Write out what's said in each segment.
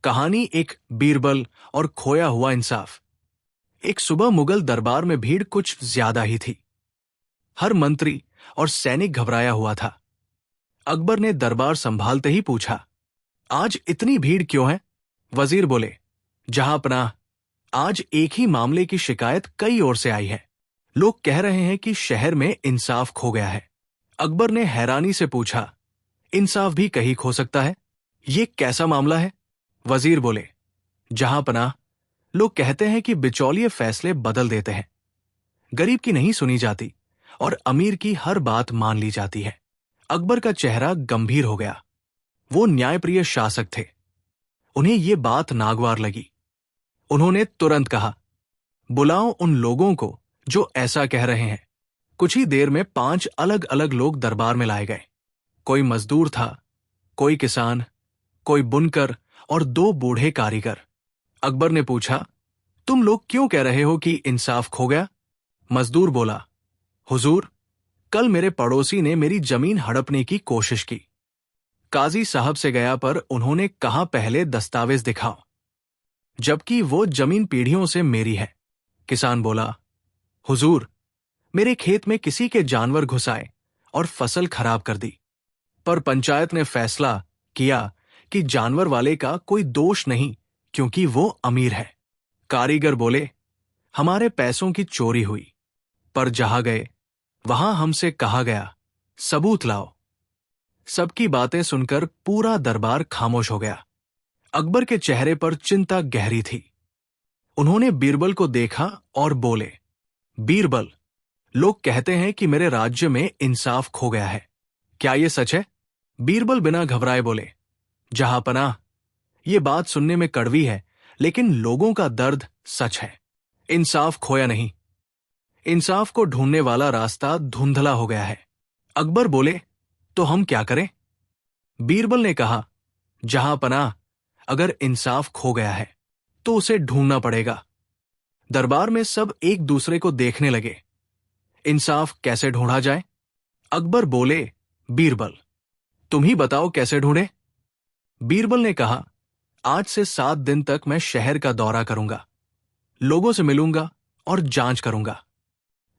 कहानी एक बीरबल और खोया हुआ इंसाफ। एक सुबह मुगल दरबार में भीड़ कुछ ज्यादा ही थी। हर मंत्री और सैनिक घबराया हुआ था। अकबर ने दरबार संभालते ही पूछा, आज इतनी भीड़ क्यों है? वजीर बोले, जहांपनाह, आज एक ही मामले की शिकायत कई ओर से आई है। लोग कह रहे हैं कि शहर में इंसाफ खो गया है। अकबर ने हैरानी से पूछा, इंसाफ भी कहीं खो सकता है? ये कैसा मामला है? वजीर बोले, जहांपनाह, लोग कहते हैं कि बिचौलिए फैसले बदल देते हैं। गरीब की नहीं सुनी जाती और अमीर की हर बात मान ली जाती है। अकबर का चेहरा गंभीर हो गया। वो न्यायप्रिय शासक थे। उन्हें ये बात नागवार लगी। उन्होंने तुरंत कहा, बुलाओ उन लोगों को जो ऐसा कह रहे हैं। कुछ ही देर में 5 अलग अलग लोग दरबार में लाए गए। कोई मजदूर था, कोई किसान, कोई बुनकर और 2 बूढ़े कारीगर। अकबर ने पूछा, तुम लोग क्यों कह रहे हो कि इंसाफ खो गया? मजदूर बोला, हुजूर, कल मेरे पड़ोसी ने मेरी जमीन हड़पने की कोशिश की। काजी साहब से गया पर उन्होंने कहा पहले दस्तावेज दिखाओ, जबकि वो जमीन पीढ़ियों से मेरी है। किसान बोला, हुजूर, मेरे खेत में किसी के जानवर घुस आए और फसल खराब कर दी, पर पंचायत ने फैसला किया कि जानवर वाले का कोई दोष नहीं क्योंकि वो अमीर है। कारीगर बोले, हमारे पैसों की चोरी हुई, पर जहां गए वहां हमसे कहा गया, सबूत लाओ। सबकी बातें सुनकर पूरा दरबार खामोश हो गया। अकबर के चेहरे पर चिंता गहरी थी। उन्होंने बीरबल को देखा और बोले, बीरबल, लोग कहते हैं कि मेरे राज्य में इंसाफ खो गया है। क्या यह सच है? बीरबल बिना घबराए बोले, जहांपनाह, ये बात सुनने में कड़वी है, लेकिन लोगों का दर्द सच है। इंसाफ खोया नहीं। इंसाफ को ढूंढने वाला रास्ता धुंधला हो गया है। अकबर बोले, तो हम क्या करें? बीरबल ने कहा, जहांपनाह, अगर इंसाफ खो गया है तो उसे ढूंढना पड़ेगा। दरबार में सब एक दूसरे को देखने लगे। इंसाफ कैसे ढूंढा जाए? अकबर बोले, बीरबल, तुम ही बताओ कैसे ढूंढे? बीरबल ने कहा, आज से 7 दिन तक मैं शहर का दौरा करूंगा, लोगों से मिलूंगा और जांच करूंगा।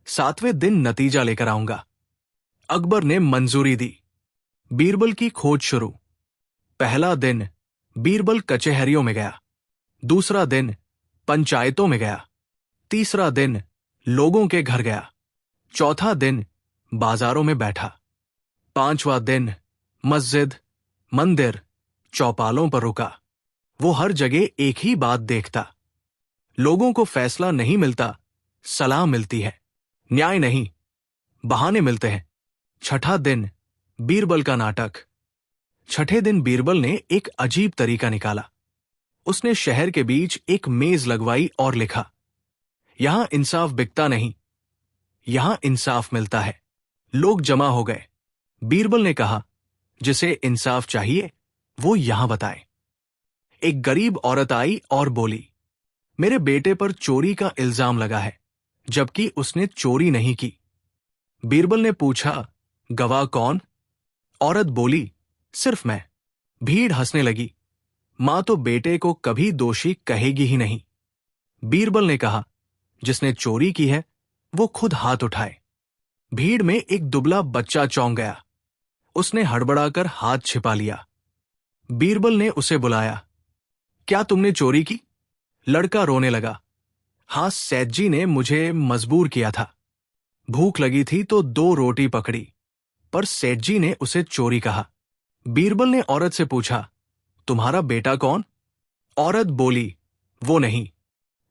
7वें दिन नतीजा लेकर आऊंगा। अकबर ने मंजूरी दी। बीरबल की खोज शुरू। पहला दिन बीरबल कचहरियों में गया। दूसरा दिन पंचायतों में गया। तीसरा दिन लोगों के घर गया। चौथा दिन बाजारों में बैठा। 5वां दिन मस्जिद, मंदिर, चौपालों पर रुका। वो हर जगह एक ही बात देखता, लोगों को फैसला नहीं मिलता, सलाह मिलती है। न्याय नहीं, बहाने मिलते हैं। 6ठा दिन बीरबल का नाटक। 6ठे दिन बीरबल ने एक अजीब तरीका निकाला। उसने शहर के बीच एक मेज लगवाई और लिखा, यहां इंसाफ बिकता नहीं, यहां इंसाफ मिलता है। लोग जमा हो गए। बीरबल ने कहा, जिसे इंसाफ चाहिए वो यहां बताए। एक गरीब औरत आई और बोली, मेरे बेटे पर चोरी का इल्जाम लगा है, जबकि उसने चोरी नहीं की। बीरबल ने पूछा, गवाह कौन? औरत बोली, सिर्फ मैं। भीड़ हंसने लगी। मां तो बेटे को कभी दोषी कहेगी ही नहीं। बीरबल ने कहा, जिसने चोरी की है वो खुद हाथ उठाए। भीड़ में एक दुबला बच्चा चौंक गया। उसने हड़बड़ाकर हाथ छिपा लिया। बीरबल ने उसे बुलाया, क्या तुमने चोरी की? लड़का रोने लगा, हाँ, सेठ जी ने मुझे मजबूर किया था। भूख लगी थी तो 2 रोटी पकड़ी, पर सेठ जी ने उसे चोरी कहा। बीरबल ने औरत से पूछा, तुम्हारा बेटा कौन? औरत बोली, वो नहीं,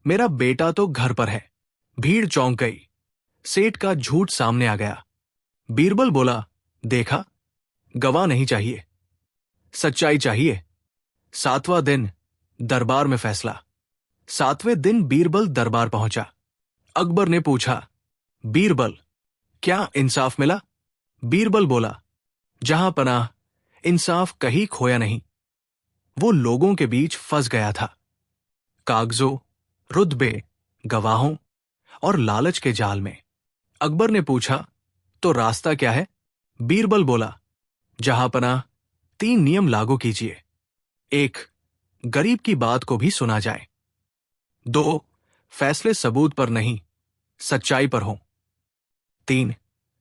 मेरा बेटा तो घर पर है। भीड़ चौंक गई। सेठ का झूठ सामने आ गया। बीरबल बोला, देखा, गवाह नहीं चाहिए, सच्चाई चाहिए। 7वां दिन दरबार में फैसला। 7वें दिन बीरबल दरबार पहुंचा। अकबर ने पूछा, बीरबल, क्या इंसाफ मिला? बीरबल बोला, जहांपनाह, इंसाफ कहीं खोया नहीं, वो लोगों के बीच फंस गया था। कागजों, रुतबे, गवाहों और लालच के जाल में। अकबर ने पूछा, तो रास्ता क्या है? बीरबल बोला, जहांपनाह, 3 नियम लागू कीजिए। 1, गरीब की बात को भी सुना जाए। 2. फैसले सबूत पर नहीं, सच्चाई पर हों। 3.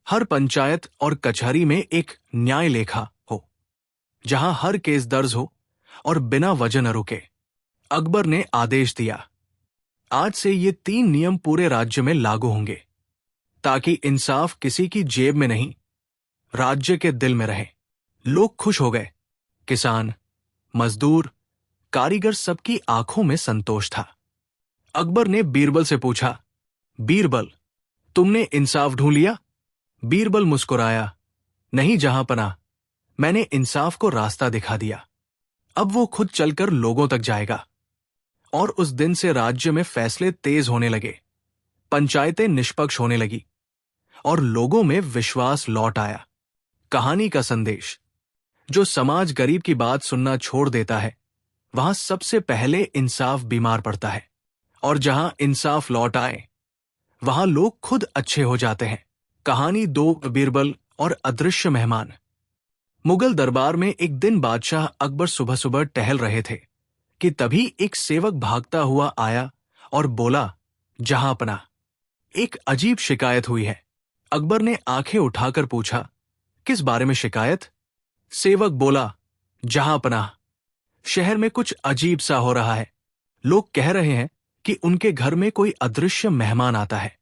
हर पंचायत और कचहरी में एक न्याय लेखा हो, जहां हर केस दर्ज हो और बिना वजह न रुके। अकबर ने आदेश दिया, आज से ये 3 नियम पूरे राज्य में लागू होंगे, ताकि इंसाफ किसी की जेब में नहीं, राज्य के दिल में रहे। लोग खुश हो गए। किसान, मजदूर, कारीगर, सबकी आंखों में संतोष था। अकबर ने बीरबल से पूछा, बीरबल, तुमने इंसाफ ढूंढ लिया? बीरबल मुस्कुराया, नहीं जहांपनाह, मैंने इंसाफ को रास्ता दिखा दिया। अब वो खुद चलकर लोगों तक जाएगा। और उस दिन से राज्य में फैसले तेज होने लगे, पंचायतें निष्पक्ष होने लगी और लोगों में विश्वास लौट आया। कहानी का संदेश, जो समाज गरीब की बात सुनना छोड़ देता है, वहां सबसे पहले इंसाफ बीमार पड़ता है, और जहां इंसाफ लौट आए, वहां लोग खुद अच्छे हो जाते हैं। कहानी 2, बीरबल और अदृश्य मेहमान। मुगल दरबार में एक दिन बादशाह अकबर सुबह सुबह टहल रहे थे कि तभी एक सेवक भागता हुआ आया और बोला, जहांपनाह, एक अजीब शिकायत हुई है। अकबर ने आंखें उठाकर पूछा, किस बारे में शिकायत? सेवक बोला, जहांपनाह, शहर में कुछ अजीब सा हो रहा है। लोग कह रहे हैं कि उनके घर में कोई अदृश्य मेहमान आता है।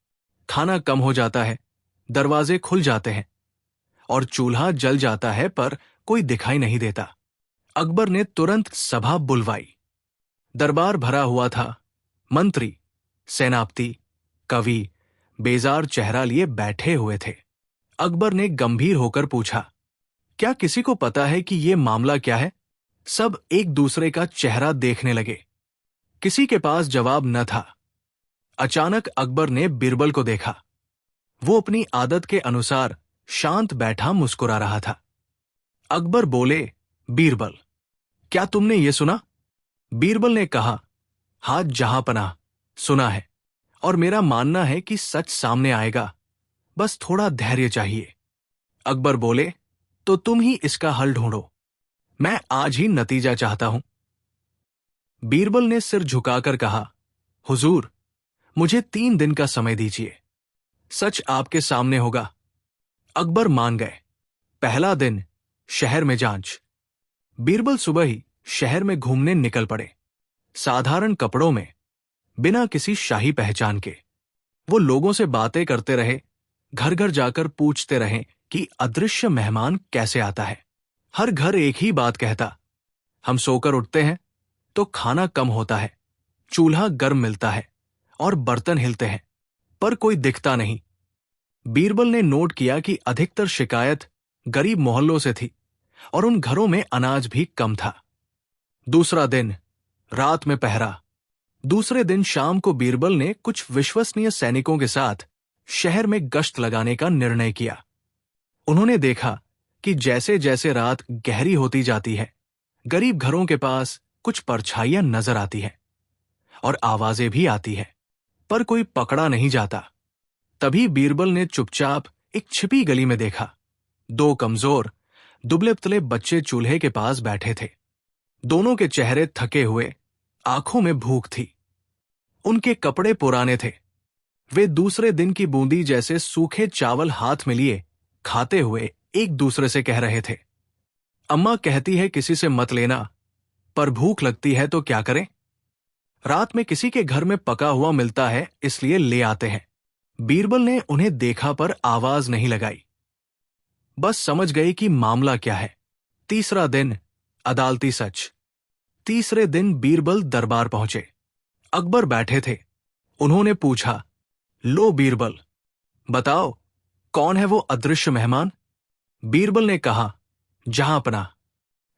खाना कम हो जाता है, दरवाजे खुल जाते हैं और चूल्हा जल जाता है, पर कोई दिखाई नहीं देता। अकबर ने तुरंत सभा बुलवाई। दरबार भरा हुआ था। मंत्री, सेनापति, कवि बेजार चेहरा लिए बैठे हुए थे। अकबर ने गंभीर होकर पूछा, क्या किसी को पता है कि ये मामला क्या है? सब एक दूसरे का चेहरा देखने लगे। किसी के पास जवाब न था। अचानक अकबर ने बीरबल को देखा। वो अपनी आदत के अनुसार शांत बैठा मुस्कुरा रहा था। अकबर बोले, बीरबल, क्या तुमने ये सुना? बीरबल ने कहा, हाँ जहांपनाह, सुना है, और मेरा मानना है कि सच सामने आएगा, बस थोड़ा धैर्य चाहिए। अकबर बोले, तो तुम ही इसका हल ढूंढो, मैं आज ही नतीजा चाहता हूं। बीरबल ने सिर झुकाकर कहा, हुजूर, मुझे 3 दिन का समय दीजिए, सच आपके सामने होगा। अकबर मान गए। पहला दिन, शहर में जांच। बीरबल सुबह ही शहर में घूमने निकल पड़े, साधारण कपड़ों में, बिना किसी शाही पहचान के। वो लोगों से बातें करते रहे, घर घर जाकर पूछते रहे कि अदृश्य मेहमान कैसे आता है। हर घर एक ही बात कहता, हम सोकर उठते हैं तो खाना कम होता है, चूल्हा गर्म मिलता है और बर्तन हिलते हैं, पर कोई दिखता नहीं। बीरबल ने नोट किया कि अधिकतर शिकायत गरीब मोहल्लों से थी और उन घरों में अनाज भी कम था। दूसरा दिन, रात में पहरा। दूसरे दिन शाम को बीरबल ने कुछ विश्वसनीय सैनिकों के साथ शहर में गश्त लगाने का निर्णय किया। उन्होंने देखा कि जैसे जैसे रात गहरी होती जाती है, गरीब घरों के पास कुछ परछाइयां नजर आती है और आवाजें भी आती है, पर कोई पकड़ा नहीं जाता। तभी बीरबल ने चुपचाप एक छिपी गली में देखा, 2 कमजोर, दुबले पतले बच्चे चूल्हे के पास बैठे थे। दोनों के चेहरे थके हुए, आंखों में भूख थी। उनके कपड़े पुराने थे। वे दूसरे दिन की बूंदी जैसे सूखे चावल हाथ में लिए खाते हुए एक दूसरे से कह रहे थे, अम्मा कहती है किसी से मत लेना, पर भूख लगती है तो क्या करें? रात में किसी के घर में पका हुआ मिलता है, इसलिए ले आते हैं। बीरबल ने उन्हें देखा पर आवाज नहीं लगाई, बस समझ गई कि मामला क्या है। तीसरा दिन, अदालती सच। तीसरे दिन बीरबल दरबार पहुंचे। अकबर बैठे थे। उन्होंने पूछा, लो बीरबल, बताओ कौन है वो अदृश्य मेहमान? बीरबल ने कहा, जहांपनाह,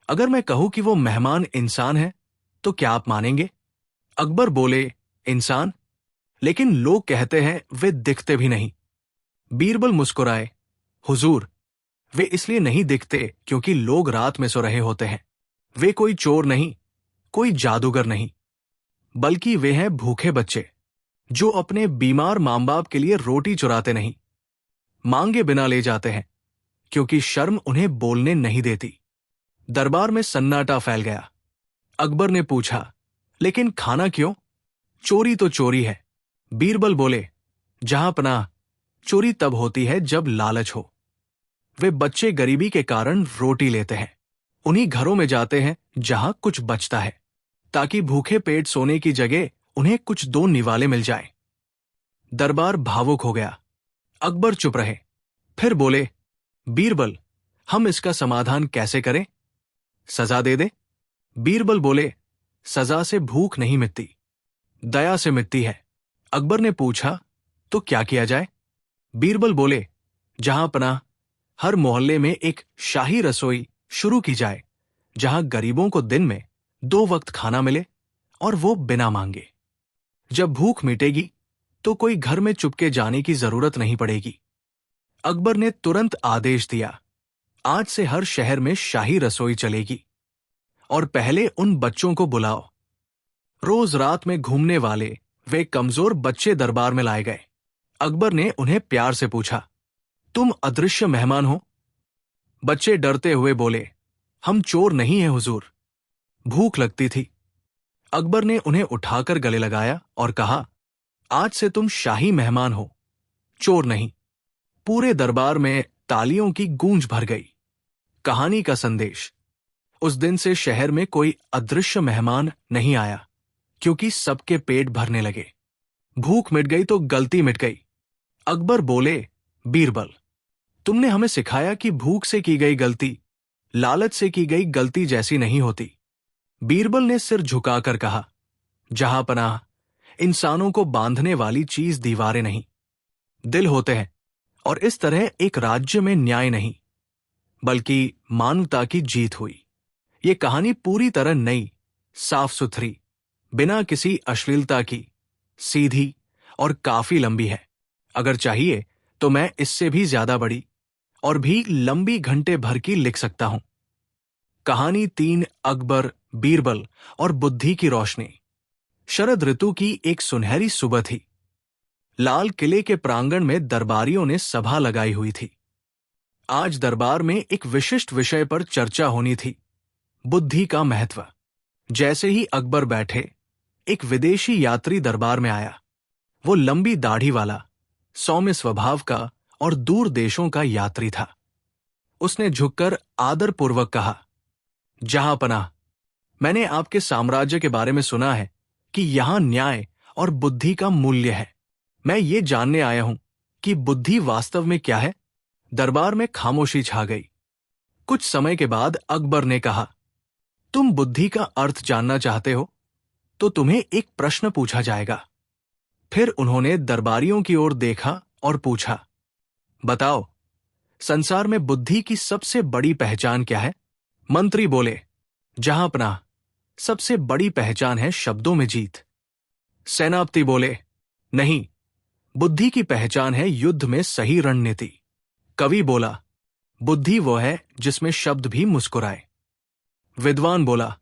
अगर मैं कहूं कि वो मेहमान इंसान है तो क्या आप मानेंगे? अकबर बोले, इंसान? लेकिन लोग कहते हैं वे दिखते भी नहीं। बीरबल मुस्कुराए, हुजूर, वे इसलिए नहीं दिखते क्योंकि लोग रात में सो रहे होते हैं। वे कोई चोर नहीं, कोई जादूगर नहीं, बल्कि वे हैं भूखे बच्चे जो अपने बीमार मां बाप के लिए रोटी चुराते नहीं, मांगे बिना ले जाते हैं, क्योंकि शर्म उन्हें बोलने नहीं देती। दरबार में सन्नाटा फैल गया। अकबर ने पूछा, लेकिन खाना क्यों? चोरी तो चोरी है। बीरबल बोले, जहांपनाह, चोरी तब होती है जब लालच हो। वे बच्चे गरीबी के कारण रोटी लेते हैं, उन्हीं घरों में जाते हैं जहां कुछ बचता है, ताकि भूखे पेट सोने की जगह उन्हें कुछ दो निवाले मिल जाए। दरबार भावुक हो गया। अकबर चुप रहे, फिर बोले, बीरबल, हम इसका समाधान कैसे करें? सजा दे दे। बीरबल बोले, सजा से भूख नहीं मिटती, दया से मिटती है। अकबर ने पूछा, तो क्या किया जाए? बीरबल बोले, जहां पनाह, हर मोहल्ले में एक शाही रसोई शुरू की जाए, जहां गरीबों को दिन में 2 वक्त खाना मिले, और वो बिना मांगे। जब भूख मिटेगी तो कोई घर में चुपके जाने की जरूरत नहीं पड़ेगी। अकबर ने तुरंत आदेश दिया, आज से हर शहर में शाही रसोई चलेगी, और पहले उन बच्चों को बुलाओ। रोज रात में घूमने वाले वे कमजोर बच्चे दरबार में लाए गए। अकबर ने उन्हें प्यार से पूछा, तुम अदृश्य मेहमान हो? बच्चे डरते हुए बोले, हम चोर नहीं हैं हुजूर, भूख लगती थी। अकबर ने उन्हें उठाकर गले लगाया और कहा, आज से तुम शाही मेहमान हो, चोर नहीं। पूरे दरबार में तालियों की गूंज भर गई। कहानी का संदेश, उस दिन से शहर में कोई अदृश्य मेहमान नहीं आया, क्योंकि सबके पेट भरने लगे। भूख मिट गई तो गलती मिट गई। अकबर बोले, बीरबल, तुमने हमें सिखाया कि भूख से की गई गलती लालच से की गई गलती जैसी नहीं होती। बीरबल ने सिर झुकाकर कहा, जहांपनाह, इंसानों को बांधने वाली चीज दीवारें नहीं, दिल होते हैं, और इस तरह एक राज्य में न्याय नहीं, बल्कि मानवता की जीत हुई। ये कहानी पूरी तरह नई, साफ सुथरी, बिना किसी अश्लीलता की, सीधी और काफी लंबी है। अगर चाहिए तो मैं इससे भी ज्यादा बड़ी और भी लंबी घंटे भर की लिख सकता हूं। कहानी 3, अकबर, बीरबल और बुद्धि की रोशनी। शरद ऋतु की एक सुनहरी सुबह थी। लाल किले के प्रांगण में दरबारियों ने सभा लगाई हुई थी। आज दरबार में एक विशिष्ट विषय पर चर्चा होनी थी, बुद्धि का महत्व। जैसे ही अकबर बैठे, एक विदेशी यात्री दरबार में आया। वो लंबी दाढ़ी वाला, सौम्य स्वभाव का और दूर देशों का यात्री था। उसने झुककर आदरपूर्वक कहा, जहांपनाह, मैंने आपके साम्राज्य के बारे में सुना है कि यहां न्याय और बुद्धि का मूल्य है। मैं ये जानने आया हूं कि बुद्धि वास्तव में क्या है। दरबार में खामोशी छा गई। कुछ समय के बाद अकबर ने कहा, तुम बुद्धि का अर्थ जानना चाहते हो, तो तुम्हें एक प्रश्न पूछा जाएगा। फिर उन्होंने दरबारियों की ओर देखा और पूछा, बताओ, संसार में बुद्धि की सबसे बड़ी पहचान क्या है? मंत्री बोले, जहांपनाह, सबसे बड़ी पहचान है शब्दों में जीत। सेनापति बोले, नहीं, बुद्धि की पहचान है युद्ध में सही रणनीति। कवि बोला, बुद्धि वो है जिसमें शब्द भी मुस्कुराए। विद्वान बोला,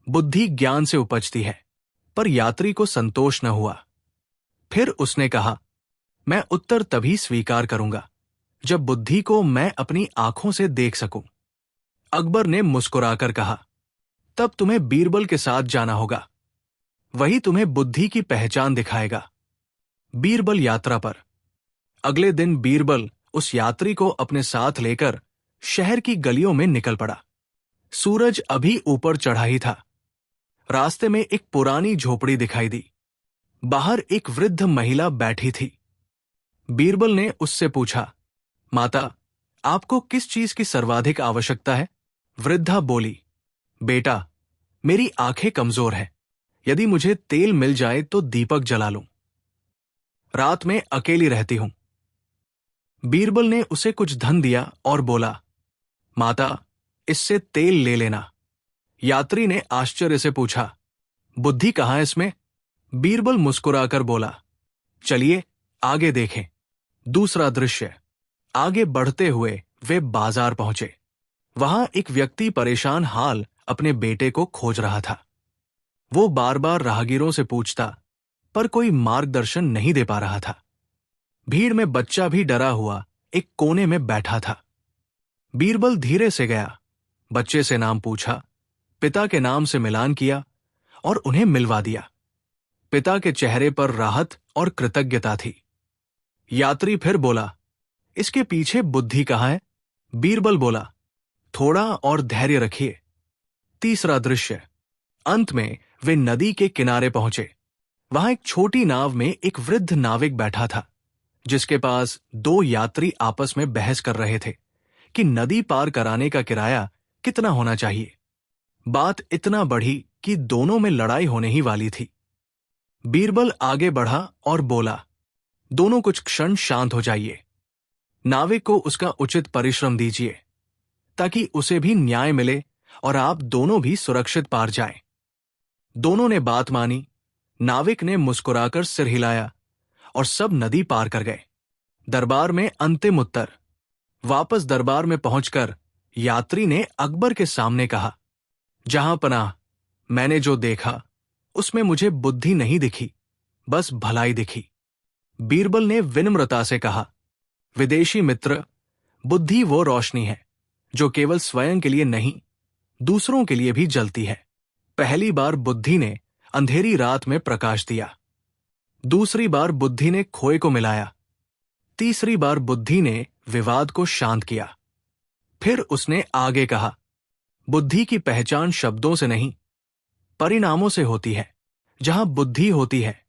बुद्धि ज्ञान से उपजती है। पर यात्री को संतोष न हुआ। फिर उसने कहा, मैं उत्तर तभी स्वीकार करूंगा जब बुद्धि को मैं अपनी आंखों से देख सकूं। अकबर ने मुस्कुराकर कहा, तब तुम्हें बीरबल के साथ जाना होगा, वही तुम्हें बुद्धि की पहचान दिखाएगा। बीरबल यात्रा पर। अगले दिन बीरबल उस यात्री को अपने साथ लेकर शहर की गलियों में निकल पड़ा। सूरज अभी ऊपर चढ़ा ही था। रास्ते में एक पुरानी झोपड़ी दिखाई दी। बाहर एक वृद्ध महिला बैठी थी। बीरबल ने उससे पूछा, माता, आपको किस चीज की सर्वाधिक आवश्यकता है? वृद्धा बोली, बेटा, मेरी आंखें कमजोर हैं। यदि मुझे तेल मिल जाए तो दीपक जला लूं। रात में अकेली रहती हूं। बीरबल ने उसे कुछ धन दिया और बोला, माता, इससे तेल ले लेना। यात्री ने आश्चर्य से पूछा, बुद्धि कहाँ है इसमें? बीरबल मुस्कुराकर बोला, चलिए आगे देखें। दूसरा दृश्य। आगे बढ़ते हुए वे बाजार पहुंचे। वहां एक व्यक्ति परेशान हाल अपने बेटे को खोज रहा था। वो बार बार राहगीरों से पूछता, पर कोई मार्गदर्शन नहीं दे पा रहा था। भीड़ में बच्चा भी डरा हुआ एक कोने में बैठा था। बीरबल धीरे से गया, बच्चे से नाम पूछा, पिता के नाम से मिलान किया और उन्हें मिलवा दिया। पिता के चेहरे पर राहत और कृतज्ञता थी। यात्री फिर बोला, इसके पीछे बुद्धि कहाँ है? बीरबल बोला, थोड़ा और धैर्य रखिए। तीसरा दृश्य। अंत में वे नदी के किनारे पहुंचे। वहां एक छोटी नाव में एक वृद्ध नाविक बैठा था, जिसके पास दो यात्री आपस में बहस कर रहे थे कि नदी पार कराने का किराया कितना होना चाहिए। बात इतना बढ़ी कि दोनों में लड़ाई होने ही वाली थी। बीरबल आगे बढ़ा और बोला, दोनों कुछ क्षण शांत हो जाइए। नाविक को उसका उचित परिश्रम दीजिए, ताकि उसे भी न्याय मिले और आप दोनों भी सुरक्षित पार जाएं। दोनों ने बात मानी। नाविक ने मुस्कुराकर सिर हिलाया और सब नदी पार कर गए। दरबार में अंतिम उत्तर। वापस दरबार में पहुंचकर यात्री ने अकबर के सामने कहा, जहां पनाह, मैंने जो देखा उसमें मुझे बुद्धि नहीं दिखी, बस भलाई दिखी। बीरबल ने विनम्रता से कहा, विदेशी मित्र, बुद्धि वो रोशनी है जो केवल स्वयं के लिए नहीं, दूसरों के लिए भी जलती है। पहली बार बुद्धि ने अंधेरी रात में प्रकाश दिया। दूसरी बार बुद्धि ने खोए को मिलाया। तीसरी बार बुद्धि ने विवाद को शांत किया। फिर उसने आगे कहा, बुद्धि की पहचान शब्दों से नहीं, परिणामों से होती है। जहां बुद्धि होती है,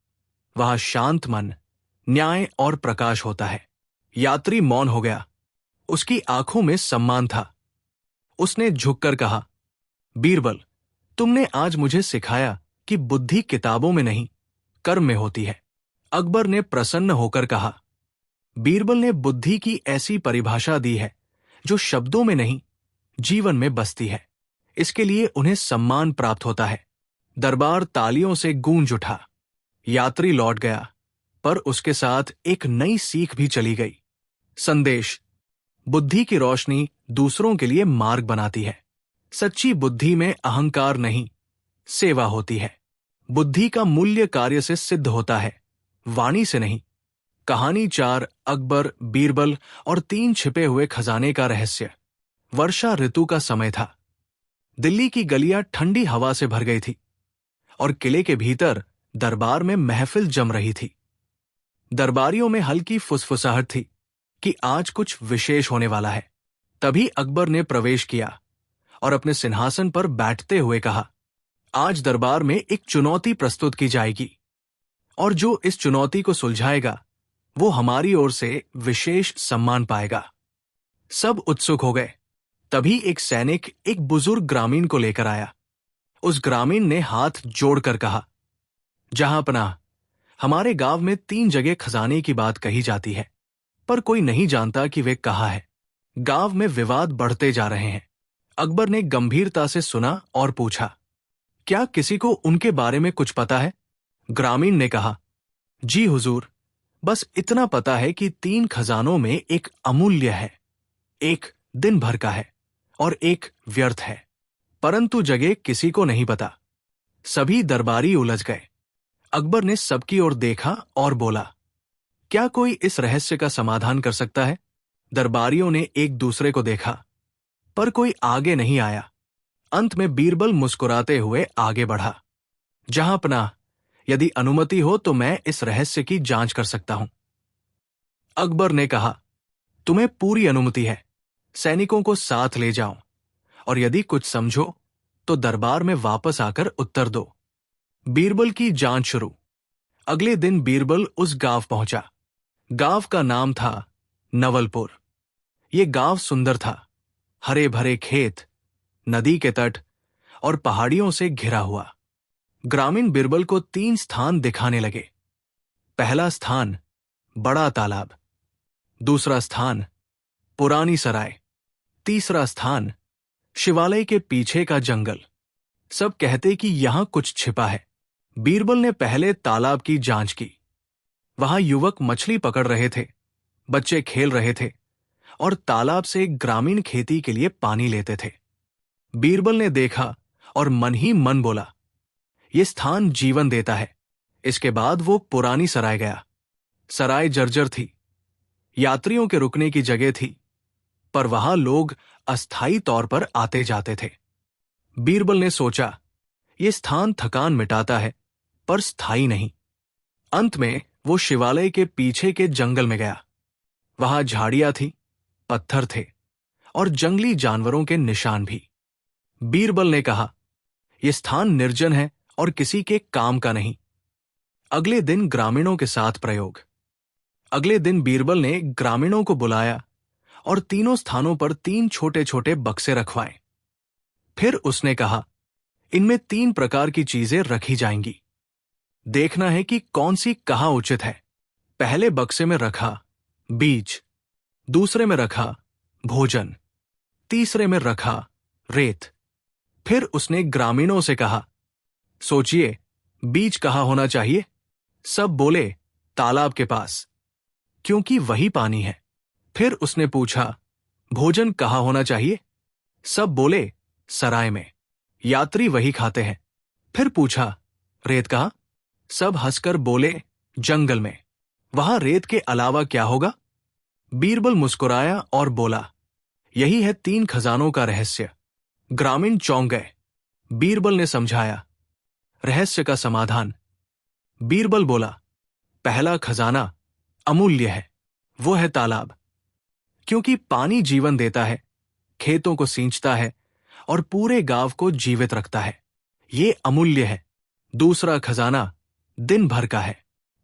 वहां शांत मन, न्याय और प्रकाश होता है। यात्री मौन हो गया। उसकी आंखों में सम्मान था। उसने झुककर कहा, बीरबल, तुमने आज मुझे सिखाया कि बुद्धि किताबों में नहीं, कर्म में होती है। अकबर ने प्रसन्न होकर कहा, बीरबल ने बुद्धि की ऐसी परिभाषा दी है जो शब्दों में नहीं, जीवन में बसती है। इसके लिए उन्हें सम्मान प्राप्त होता है। दरबार तालियों से गूंज उठा। यात्री लौट गया, पर उसके साथ एक नई सीख भी चली गई। संदेश। बुद्धि की रोशनी दूसरों के लिए मार्ग बनाती है। सच्ची बुद्धि में अहंकार नहीं, सेवा होती है। बुद्धि का मूल्य कार्य से सिद्ध होता है, वाणी से नहीं। कहानी 4, अकबर, बीरबल और 3 छिपे हुए खजाने का रहस्य। वर्षा ऋतु का समय था। दिल्ली की गलियां ठंडी हवा से भर गई थी और किले के भीतर दरबार में महफिल जम रही थी। दरबारियों में हल्की फुसफुसाहट थी कि आज कुछ विशेष होने वाला है। तभी अकबर ने प्रवेश किया और अपने सिंहासन पर बैठते हुए कहा, आज दरबार में एक चुनौती प्रस्तुत की जाएगी और जो इस चुनौती को सुलझाएगा वो हमारी ओर से विशेष सम्मान पाएगा। सब उत्सुक हो गए। तभी एक सैनिक एक बुजुर्ग ग्रामीण को लेकर आया। उस ग्रामीण ने हाथ जोड़कर कहा, जहां पनाह, हमारे गांव में 3 जगह खजाने की बात कही जाती है, पर कोई नहीं जानता कि वे कहाँ है। गांव में विवाद बढ़ते जा रहे हैं। अकबर ने गंभीरता से सुना और पूछा, क्या किसी को उनके बारे में कुछ पता है? ग्रामीण ने कहा, जी हुजूर, बस इतना पता है कि 3 खजानों में एक अमूल्य है, एक दिन भर का है और एक व्यर्थ है, परंतु जगह किसी को नहीं पता। सभी दरबारी उलझ गए। अकबर ने सबकी ओर देखा और बोला, क्या कोई इस रहस्य का समाधान कर सकता है? दरबारियों ने एक दूसरे को देखा, पर कोई आगे नहीं आया। अंत में बीरबल मुस्कुराते हुए आगे बढ़ा, जहां पनाह, यदि अनुमति हो तो मैं इस रहस्य की जांच कर सकता हूं। अकबर ने कहा, तुम्हें पूरी अनुमति है। सैनिकों को साथ ले जाओ और यदि कुछ समझो तो दरबार में वापस आकर उत्तर दो। बीरबल की जांच शुरू। अगले दिन बीरबल उस गांव पहुंचा। गांव का नाम था नवलपुर। ये गांव सुंदर था, हरे भरे खेत, नदी के तट और पहाड़ियों से घिरा हुआ। ग्रामीण बीरबल को 3 स्थान दिखाने लगे। पहला स्थान, बड़ा तालाब। दूसरा स्थान, पुरानी सराय। तीसरा स्थान, शिवालय के पीछे का जंगल। सब कहते कि यहां कुछ छिपा है। बीरबल ने पहले तालाब की जांच की। वहां युवक मछली पकड़ रहे थे, बच्चे खेल रहे थे और तालाब से ग्रामीण खेती के लिए पानी लेते थे। बीरबल ने देखा और मन ही मन बोला, ये स्थान जीवन देता है। इसके बाद वो पुरानी सराय गया। सराय जर्जर थी, यात्रियों के रुकने की जगह थी, पर वहां लोग अस्थायी तौर पर आते जाते थे। बीरबल ने सोचा, ये स्थान थकान मिटाता है पर स्थायी नहीं। अंत में वो शिवालय के पीछे के जंगल में गया। वहां झाड़ियां थी, पत्थर थे और जंगली जानवरों के निशान भी। बीरबल ने कहा, यह स्थान निर्जन है और किसी के काम का नहीं। अगले दिन ग्रामीणों के साथ प्रयोग। अगले दिन बीरबल ने ग्रामीणों को बुलाया और तीनों स्थानों पर 3 छोटे छोटे बक्से रखवाए। फिर उसने कहा, इनमें 3 प्रकार की चीजें रखी जाएंगी। देखना है कि कौन सी कहाँ उचित है। पहले बक्से में रखा बीज, दूसरे में रखा भोजन, तीसरे में रखा रेत। फिर उसने ग्रामीणों से कहा, सोचिए, बीज कहाँ होना चाहिए? सब बोले, तालाब के पास, क्योंकि वही पानी है। फिर उसने पूछा, भोजन कहाँ होना चाहिए? सब बोले, सराय में, यात्री वही खाते हैं। फिर पूछा, रेत कहाँ? सब हंसकर बोले, जंगल में, वहां रेत के अलावा क्या होगा? बीरबल मुस्कुराया और बोला, यही है 3 खजानों का रहस्य। ग्रामीण चौंक गए। बीरबल ने समझाया, रहस्य का समाधान। बीरबल बोला, पहला खजाना अमूल्य है, वो है तालाब, क्योंकि पानी जीवन देता है, खेतों को सींचता है और पूरे गांव को जीवित रखता है। ये अमूल्य है। दूसरा खजाना दिन भर का है,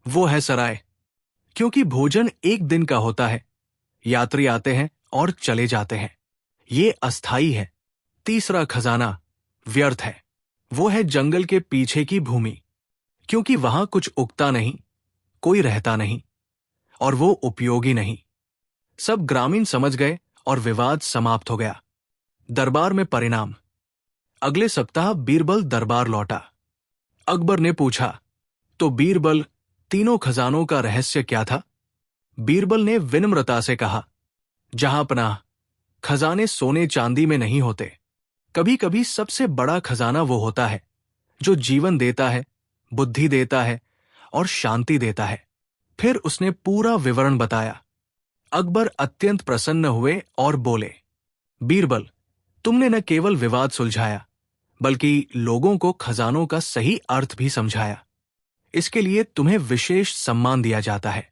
वो है सराय, क्योंकि भोजन एक दिन का होता है, यात्री आते हैं और चले जाते हैं, ये अस्थाई है। तीसरा खजाना व्यर्थ है, वो है जंगल के पीछे की भूमि, क्योंकि वहां कुछ उगता नहीं, कोई रहता नहीं और वो उपयोगी नहीं। सब ग्रामीण समझ गए और विवाद समाप्त हो गया। दरबार में परिणाम। अगले सप्ताह बीरबल दरबार लौटा। अकबर ने पूछा, तो बीरबल, तीनों खजानों का रहस्य क्या था? बीरबल ने विनम्रता से कहा, जहां पनाह, खजाने सोने चांदी में नहीं होते। कभी कभी सबसे बड़ा खजाना वो होता है जो जीवन देता है, बुद्धि देता है और शांति देता है। फिर उसने पूरा विवरण बताया। अकबर अत्यंत प्रसन्न हुए और बोले, बीरबल, तुमने न केवल विवाद सुलझाया बल्कि लोगों को खजानों का सही अर्थ भी समझाया। इसके लिए तुम्हें विशेष सम्मान दिया जाता है।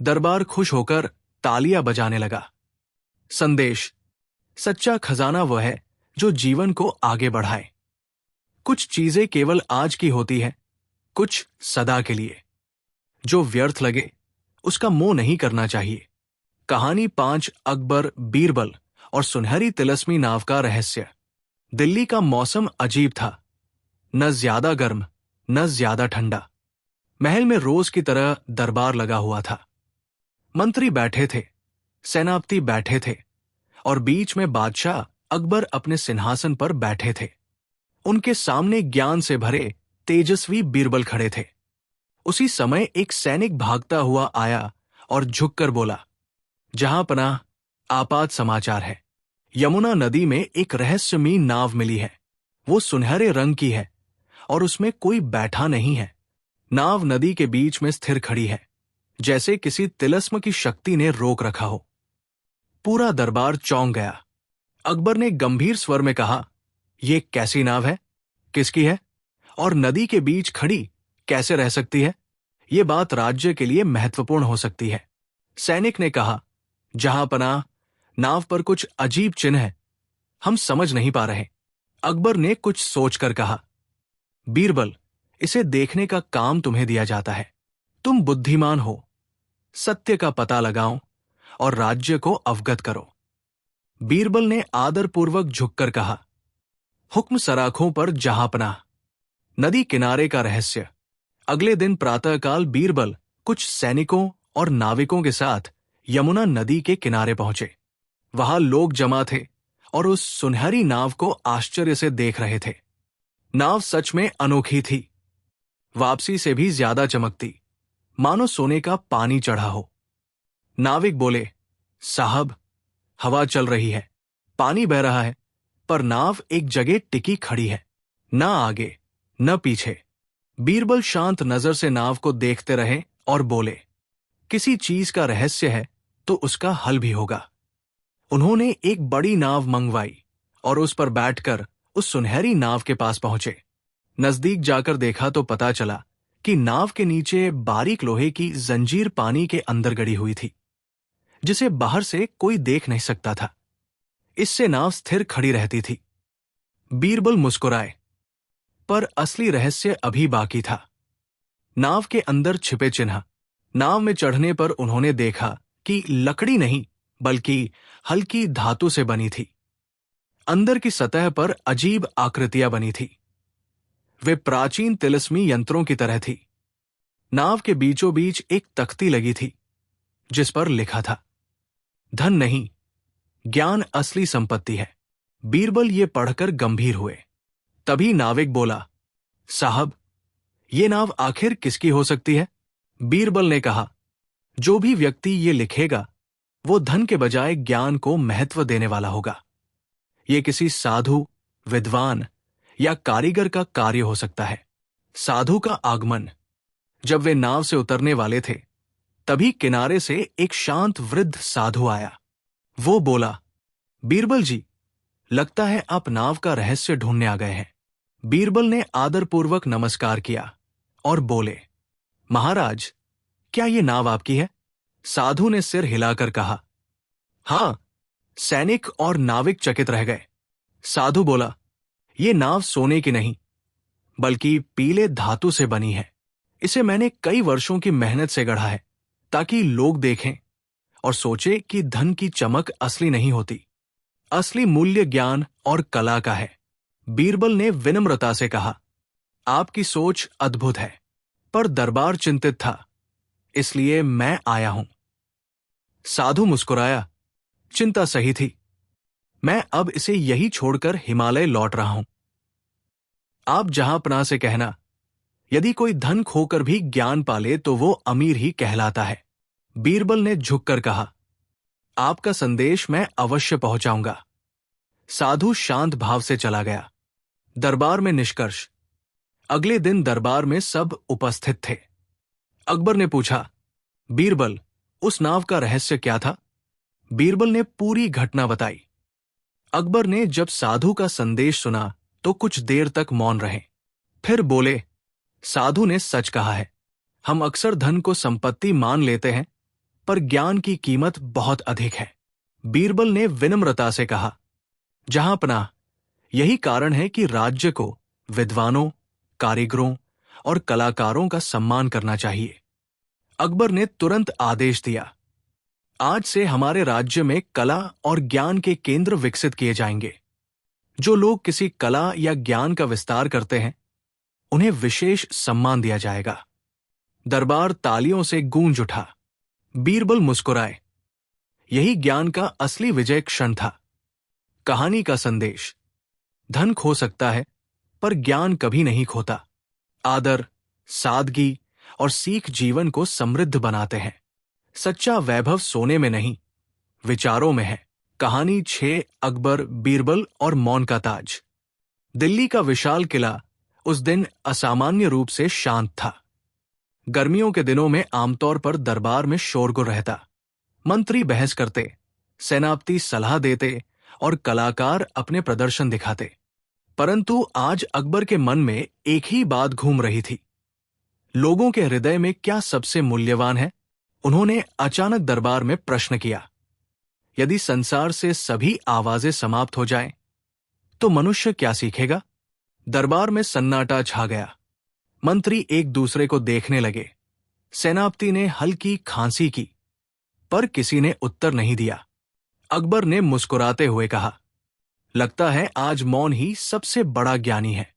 दरबार खुश होकर तालियां बजाने लगा। संदेश। सच्चा खजाना वह है जो जीवन को आगे बढ़ाए। कुछ चीजें केवल आज की होती हैं, कुछ सदा के लिए। जो व्यर्थ लगे उसका मोह नहीं करना चाहिए। कहानी 5 अकबर, बीरबल और सुनहरी तिलस्मी नाव का रहस्य। दिल्ली का मौसम अजीब था, न ज्यादा गर्म न ज्यादा ठंडा। महल में रोज की तरह दरबार लगा हुआ था। मंत्री बैठे थे, सेनापति बैठे थे और बीच में बादशाह अकबर अपने सिंहासन पर बैठे थे। उनके सामने ज्ञान से भरे तेजस्वी बीरबल खड़े थे। उसी समय एक सैनिक भागता हुआ आया और झुककर बोला, जहां पनाह, आपात समाचार है। यमुना नदी में एक रहस्यमयी नाव मिली है। वो सुनहरे रंग की है और उसमें कोई बैठा नहीं है। नाव नदी के बीच में स्थिर खड़ी है, जैसे किसी तिलस्म की शक्ति ने रोक रखा हो। पूरा दरबार चौंक गया। अकबर ने गंभीर स्वर में कहा, यह कैसी नाव है, किसकी है और नदी के बीच खड़ी कैसे रह सकती है? ये बात राज्य के लिए महत्वपूर्ण हो सकती है। सैनिक ने कहा, जहां पनाह, नाव पर कुछ अजीब चिन्ह है, हम समझ नहीं पा रहे। अकबर ने कुछ सोचकर कहा, बीरबल, इसे देखने का काम तुम्हें दिया जाता है। तुम बुद्धिमान हो, सत्य का पता लगाओ और राज्य को अवगत करो। बीरबल ने आदरपूर्वक झुककर कहा, हुक्म सराखों पर जहां पनाह। नदी किनारे का रहस्य। अगले दिन प्रातःकाल बीरबल कुछ सैनिकों और नाविकों के साथ यमुना नदी के किनारे पहुंचे। वहां लोग जमा थे और उस सुनहरी नाव को आश्चर्य से देख रहे थे। नाव सच में अनोखी थी, वापसी से भी ज्यादा चमकती, मानो सोने का पानी चढ़ा हो। नाविक बोले, साहब, हवा चल रही है, पानी बह रहा है, पर नाव एक जगह टिकी खड़ी है, न आगे न पीछे। बीरबल शांत नजर से नाव को देखते रहे और बोले, किसी चीज का रहस्य है तो उसका हल भी होगा। उन्होंने एक बड़ी नाव मंगवाई और उस पर बैठकर उस सुनहरी नाव के पास पहुंचे। नजदीक जाकर देखा तो पता चला कि नाव के नीचे बारीक लोहे की जंजीर पानी के अंदर गड़ी हुई थी, जिसे बाहर से कोई देख नहीं सकता था। इससे नाव स्थिर खड़ी रहती थी। बीरबल मुस्कुराए, पर असली रहस्य अभी बाकी था। नाव के अंदर छिपे चिन्ह। नाव में चढ़ने पर उन्होंने देखा कि लकड़ी नहीं बल्कि हल्की धातु से बनी थी। अंदर की सतह पर अजीब आकृतियां बनी थी। वे प्राचीन तिलिस्मी यंत्रों की तरह थी। नाव के बीचों बीच एक तख्ती लगी थी, जिस पर लिखा था, धन नहीं, ज्ञान असली संपत्ति है। बीरबल ये पढ़कर गंभीर हुए। तभी नाविक बोला, साहब, ये नाव आखिर किसकी हो सकती है? बीरबल ने कहा, जो भी व्यक्ति ये लिखेगा वो धन के बजाय ज्ञान को महत्व देने वाला होगा। ये किसी साधु, विद्वान या कारीगर का कार्य हो सकता है। साधु का आगमन। जब वे नाव से उतरने वाले थे, तभी किनारे से एक शांत वृद्ध साधु आया। वो बोला, बीरबल जी, लगता है आप नाव का रहस्य ढूंढने आ गए हैं। बीरबल ने आदरपूर्वक नमस्कार किया और बोले, महाराज, क्या ये नाव आपकी है? साधु ने सिर हिलाकर कहा, हां। सैनिक और नाविक चकित रह गए। साधु बोला, ये नाव सोने की नहीं बल्कि पीले धातु से बनी है। इसे मैंने कई वर्षों की मेहनत से गढ़ा है, ताकि लोग देखें और सोचे कि धन की चमक असली नहीं होती। असली मूल्य ज्ञान और कला का है। बीरबल ने विनम्रता से कहा, आपकी सोच अद्भुत है, पर दरबार चिंतित था, इसलिए मैं आया हूं। साधु मुस्कुराया, चिंता सही थी। मैं अब इसे यही छोड़कर हिमालय लौट रहा हूं। आप जहांपनाह से कहना, यदि कोई धन खोकर भी ज्ञान पाले तो वो अमीर ही कहलाता है। बीरबल ने झुककर कहा, आपका संदेश मैं अवश्य पहुंचाऊंगा। साधु शांत भाव से चला गया। दरबार में निष्कर्ष। अगले दिन दरबार में सब उपस्थित थे। अकबर ने पूछा, बीरबल, उस नाव का रहस्य क्या था? बीरबल ने पूरी घटना बताई। अकबर ने जब साधु का संदेश सुना तो कुछ देर तक मौन रहे। फिर बोले, साधु ने सच कहा है। हम अक्सर धन को संपत्ति मान लेते हैं, पर ज्ञान की कीमत बहुत अधिक है। बीरबल ने विनम्रता से कहा, जहांपनाह, यही कारण है कि राज्य को विद्वानों, कारीगरों और कलाकारों का सम्मान करना चाहिए। अकबर ने तुरंत आदेश दिया, आज से हमारे राज्य में कला और ज्ञान के केंद्र विकसित किए जाएंगे। जो लोग किसी कला या ज्ञान का विस्तार करते हैं, उन्हें विशेष सम्मान दिया जाएगा। दरबार तालियों से गूंज उठा। बीरबल मुस्कुराए। यही ज्ञान का असली विजय क्षण था। कहानी का संदेश, धन खो सकता है, पर ज्ञान कभी नहीं खोता। आदर, सादगी और सीख जीवन को समृद्ध बनाते हैं। सच्चा वैभव सोने में नहीं, विचारों में है। कहानी 6, अकबर, बीरबल और मौन का ताज। दिल्ली का विशाल किला उस दिन असामान्य रूप से शांत था। गर्मियों के दिनों में आमतौर पर दरबार में शोरगुल रहता। मंत्री बहस करते, सेनापति सलाह देते और कलाकार अपने प्रदर्शन दिखाते। परंतु आज अकबर के मन में एक ही बात घूम रही थी, लोगों के हृदय में क्या सबसे मूल्यवान है? उन्होंने अचानक दरबार में प्रश्न किया, यदि संसार से सभी आवाजें समाप्त हो जाएं, तो मनुष्य क्या सीखेगा? दरबार में सन्नाटा छा गया। मंत्री एक दूसरे को देखने लगे। सेनापति ने हल्की खांसी की, पर किसी ने उत्तर नहीं दिया। अकबर ने मुस्कुराते हुए कहा, लगता है आज मौन ही सबसे बड़ा ज्ञानी है।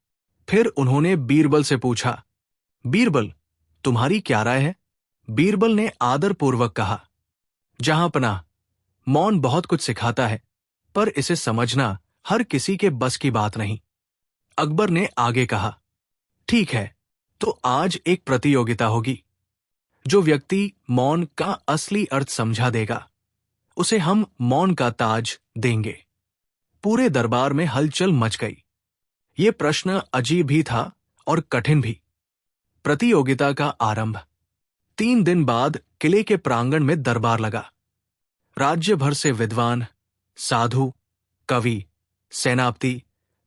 फिर उन्होंने बीरबल से पूछा, बीरबल, तुम्हारी क्या राय है? बीरबल ने आदरपूर्वक कहा, जहांपनाह, मौन बहुत कुछ सिखाता है, पर इसे समझना हर किसी के बस की बात नहीं। अकबर ने आगे कहा, ठीक है, तो आज एक प्रतियोगिता होगी। जो व्यक्ति मौन का असली अर्थ समझा देगा, उसे हम मौन का ताज देंगे। पूरे दरबार में हलचल मच गई। ये प्रश्न अजीब भी था और कठिन भी। प्रतियोगिता का आरंभ। 3 दिन बाद किले के प्रांगण में दरबार लगा। राज्य भर से विद्वान, साधु, कवि, सेनापति,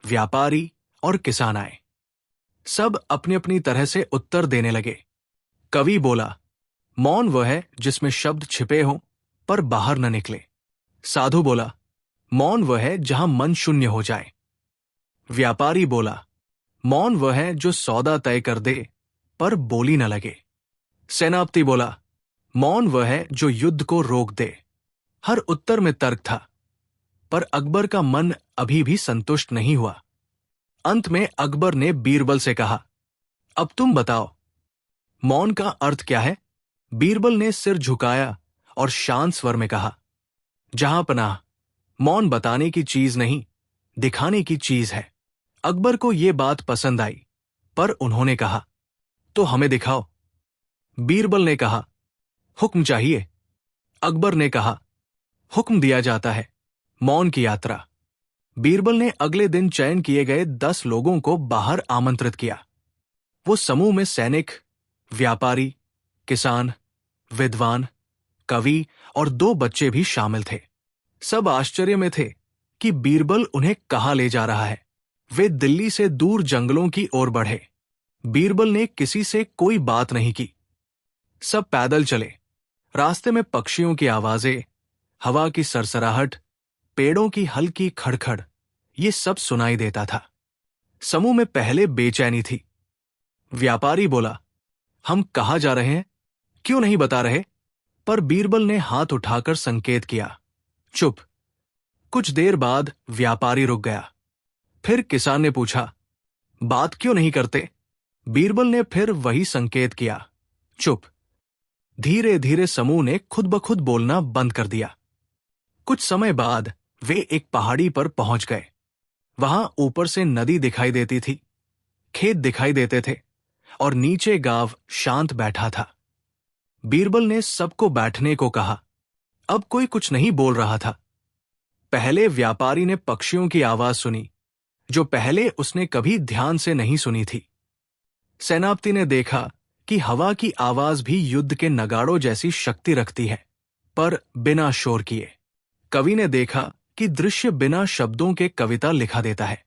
व्यापारी और किसान आए। सब अपनी अपनी तरह से उत्तर देने लगे। कवि बोला, मौन वह है जिसमें शब्द छिपे हों पर बाहर न निकले। साधु बोला, मौन वह है जहां मन शून्य हो जाए। व्यापारी बोला, मौन वह है जो सौदा तय कर दे पर बोली न लगे। सेनापति बोला, मौन वह है जो युद्ध को रोक दे। हर उत्तर में तर्क था, पर अकबर का मन अभी भी संतुष्ट नहीं हुआ। अंत में अकबर ने बीरबल से कहा, अब तुम बताओ, मौन का अर्थ क्या है? बीरबल ने सिर झुकाया और शांत स्वर में कहा, जहां पनाह, मौन बताने की चीज नहीं, दिखाने की चीज है। अकबर को यह बात पसंद आई, पर उन्होंने कहा, तो हमें दिखाओ। बीरबल ने कहा, हुक्म चाहिए। अकबर ने कहा, हुक्म दिया जाता है, मौन की यात्रा। बीरबल ने अगले दिन चयन किए गए 10 लोगों को बाहर आमंत्रित किया। वो समूह में सैनिक, व्यापारी, किसान, विद्वान, कवि और 2 बच्चे भी शामिल थे। सब आश्चर्य में थे कि बीरबल उन्हें कहाँ ले जा रहा है। वे दिल्ली से दूर जंगलों की ओर बढ़े। बीरबल ने किसी से कोई बात नहीं की। सब पैदल चले। रास्ते में पक्षियों की आवाजें, हवा की सरसराहट, पेड़ों की हल्की खड़खड़, ये सब सुनाई देता था। समूह में पहले बेचैनी थी। व्यापारी बोला, हम कहाँ जा रहे हैं, क्यों नहीं बता रहे? पर बीरबल ने हाथ उठाकर संकेत किया, चुप। कुछ देर बाद व्यापारी रुक गया। फिर किसान ने पूछा, बात क्यों नहीं करते? बीरबल ने फिर वही संकेत किया, चुप। धीरे धीरे समूह ने खुद ब खुद बोलना बंद कर दिया। कुछ समय बाद वे एक पहाड़ी पर पहुंच गए। वहां ऊपर से नदी दिखाई देती थी, खेत दिखाई देते थे और नीचे गांव शांत बैठा था। बीरबल ने सबको बैठने को कहा। अब कोई कुछ नहीं बोल रहा था। पहले व्यापारी ने पक्षियों की आवाज सुनी, जो पहले उसने कभी ध्यान से नहीं सुनी थी। सेनापति ने देखा कि हवा की आवाज भी युद्ध के नगाड़ों जैसी शक्ति रखती है, पर बिना शोर किए। कवि ने देखा कि दृश्य बिना शब्दों के कविता लिखा देता है।